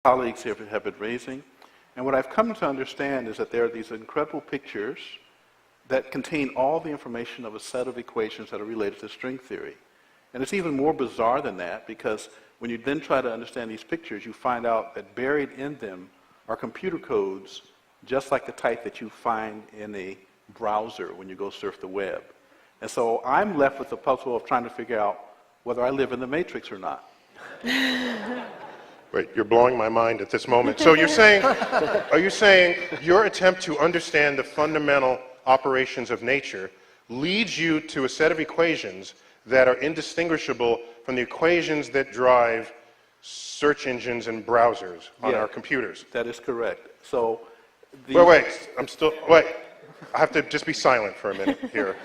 colleagues here have been raising. And what I've come to understand is that there are these incredible pictures that contain all the information of a set of equations that are related to string theory. And it's even more bizarre than that, because when you then try to understand these pictures, you find out that buried in them are computer codes just like the type that you find in a browser when you go surf the web. And so I'm left with the puzzle of trying to figure out whether I live in the matrix or not. Wait, you're blowing my mind at this moment. So you're saying, are you saying your attempt to understand the fundamental operations of nature leads you to a set of equations that are indistinguishable from the equations that drive search engines and browsers on our computers? That is correct. So wait, I have to just be silent for a minute here.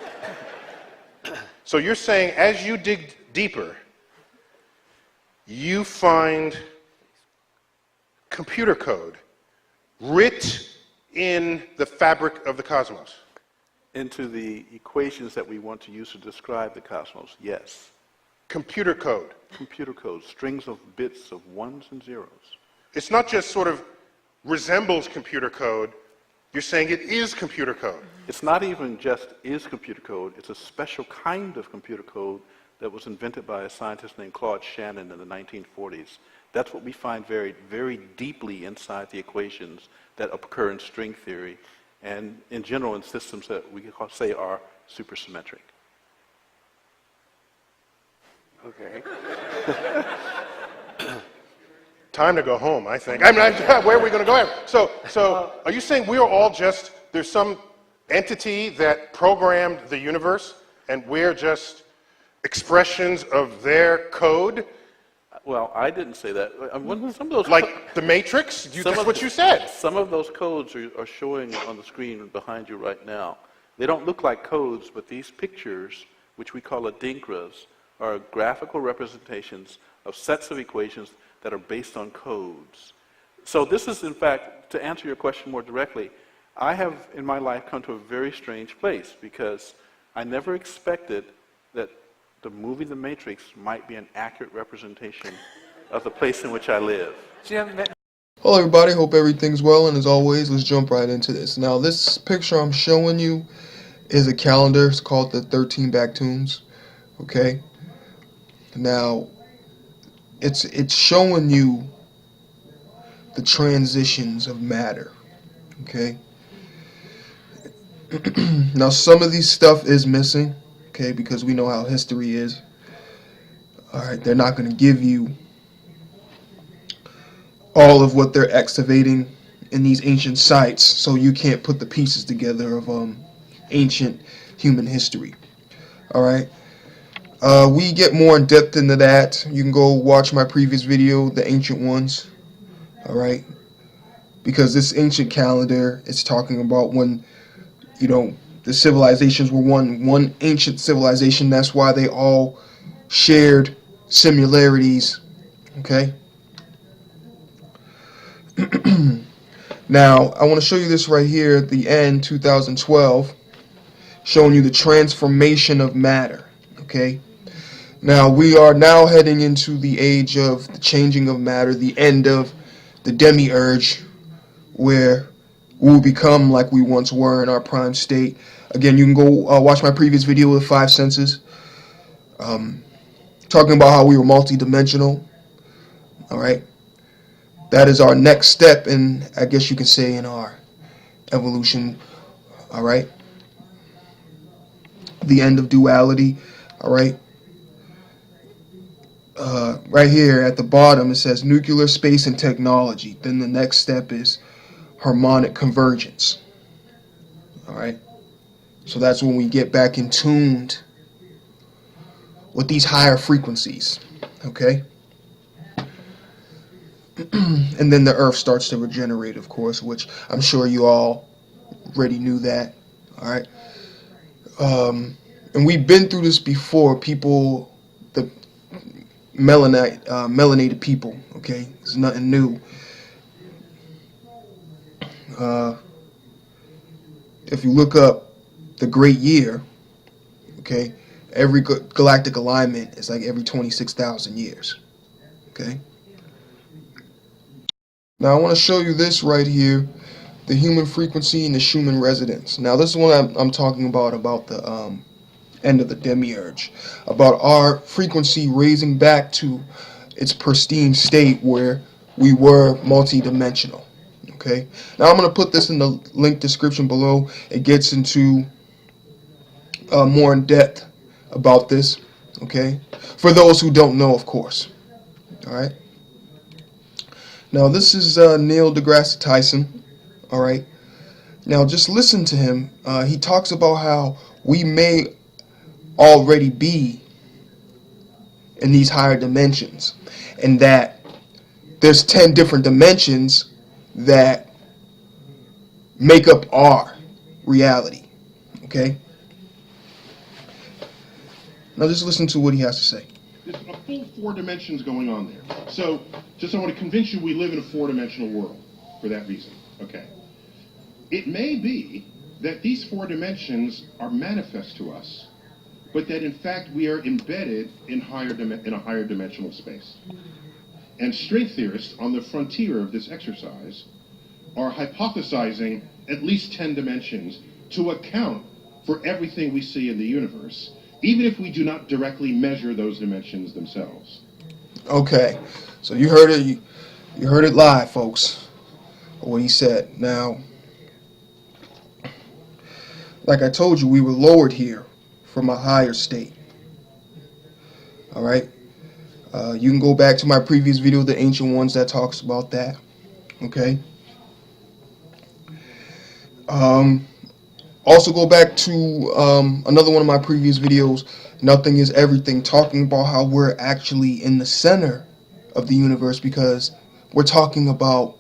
So you're saying as you dig deeper, you find computer code writ in the fabric of the cosmos? Into the equations that we want to use to describe the cosmos, yes. Computer code? Computer code, strings of bits of ones and zeros. It's not just sort of resembles computer code, you're saying it is computer code. It's not even just is computer code, it's a special kind of computer code that was invented by a scientist named Claude Shannon in the 1940s. That's what we find very, very deeply inside the equations that occur in string theory and in general in systems that we say are supersymmetric. Okay. Time to go home, I think. I mean, where are we going to go? So are you saying we are all just, there's some entity that programmed the universe and we're just expressions of their code? Well, I didn't say that. Some of those like the Matrix? That's what you said. Some of those codes are showing on the screen behind you right now. They don't look like codes, but these pictures, which we call deGrasse, are graphical representations of sets of equations that are based on codes. So this is, in fact, to answer your question more directly, I have in my life come to a very strange place because I never expected that the movie The Matrix might be an accurate representation of the place in which I live. Hello everybody, hope everything's well, and as always, let's jump right into this. Now this picture I'm showing you is a calendar. It's called the 13 Back Tunes. Okay? Now it's showing you the transitions of matter. Okay? Now some of these stuff is missing. Okay, because we know how history is. Alright, they're not going to give you all of what they're excavating in these ancient sites, so you can't put the pieces together of ancient human history. Alright, we get more in depth into that. You can go watch my previous video, The Ancient Ones. Alright, because this ancient calendar is talking about when, you know, the civilizations were one ancient civilization. That's why they all shared similarities. Okay? Now, I want to show you this right here at the end, 2012, showing you the transformation of matter. Okay? Now, we are now heading into the age of the changing of matter, the end of the Demiurge, where we'll become like we once were in our prime state. Again, you can go watch my previous video with 5 senses, talking about how we were multi-dimensional. Alright, that is our next step in, I guess you can say, in our evolution. Alright, the end of duality. Alright, right here at the bottom it says nuclear space and technology. Then the next step is harmonic convergence. Alright, so that's when we get back in tuned with these higher frequencies. Okay, and then the earth starts to regenerate, of course, which I'm sure you all already knew that. Alright, and we've been through this before. People, the melanated people, okay, it's nothing new. If you look up the Great Year, okay, every galactic alignment is like every 26,000 years. Okay. Now I want to show you this right here, the human frequency and the Schumann resonance. Now this is what I'm talking about the end of the Demiurge, about our frequency raising back to its pristine state where we were multidimensional. Okay. Now I'm going to put this in the link description below. It gets into more in depth about this. Okay. For those who don't know, of course. All right. Now this is Neil deGrasse Tyson. All right. Now just listen to him. He talks about how we may already be in these higher dimensions, and that there's 10 different dimensions that make up our reality. Okay? Now just listen to what he has to say. There's a full 4 dimensions going on there. So, I want to convince you we live in a 4-dimensional world for that reason. Okay. It may be that these 4 dimensions are manifest to us, but that in fact we are embedded in a higher dimensional space. And string theorists on the frontier of this exercise are hypothesizing at least 10 dimensions to account for everything we see in the universe, even if we do not directly measure those dimensions themselves. Okay, so you heard it. You heard it live, folks. What he said. Now, like I told you, we were lowered here from a higher state. All right. You can go back to my previous video, The Ancient Ones, that talks about that. Okay. Also go back to another one of my previous videos, Nothing is Everything, talking about how we're actually in the center of the universe, because we're talking about,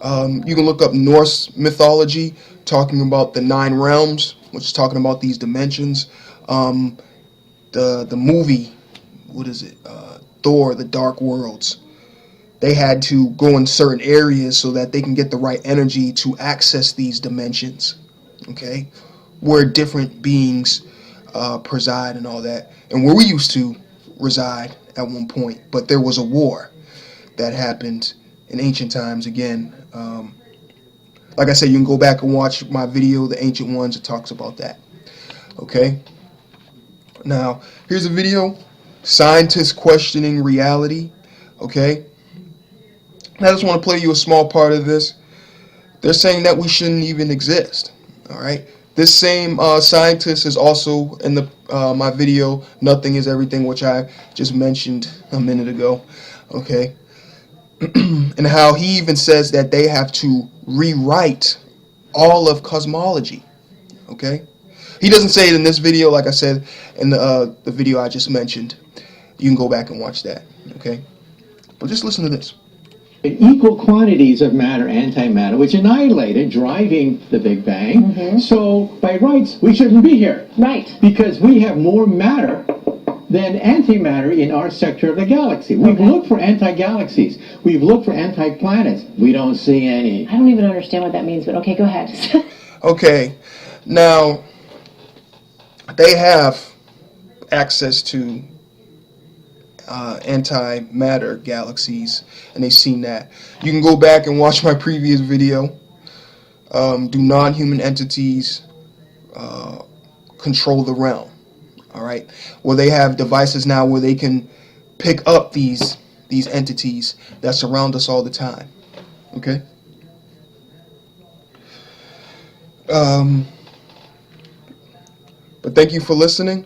you can look up Norse mythology, talking about the 9 realms, which is talking about these dimensions. The movie, what is it? Thor, The Dark Worlds. They had to go in certain areas so that they can get the right energy to access these dimensions. Okay, where different beings preside and all that, and where we used to reside at one point. But there was a war that happened in ancient times again. Like I said, you can go back and watch my video, The Ancient Ones. It talks about that. Okay. Now, here's a video, Scientists Questioning Reality. Okay. I just want to play you a small part of this. They're saying that we shouldn't even exist. All right. This same scientist is also in the my video, Nothing is Everything, which I just mentioned a minute ago. Okay. And how he even says that they have to rewrite all of cosmology. Okay. He doesn't say it in this video, like I said in the video I just mentioned. You can go back and watch that. Okay. But just listen to this. Equal quantities of matter, antimatter, which annihilated, driving the Big Bang. Mm-hmm. So, by rights, we shouldn't be here. Right. Because we have more matter than antimatter in our sector of the galaxy. We've looked for anti-galaxies. We've looked for anti-planets. We don't see any. I don't even understand what that means, but okay, go ahead. Okay. Now, they have access to antimatter galaxies, and they've seen that. You can go back and watch my previous video. Do non-human entities control the realm? All right. Well, they have devices now where they can pick up these entities that surround us all the time. Okay. But thank you for listening,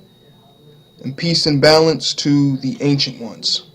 and peace and balance to the ancient ones.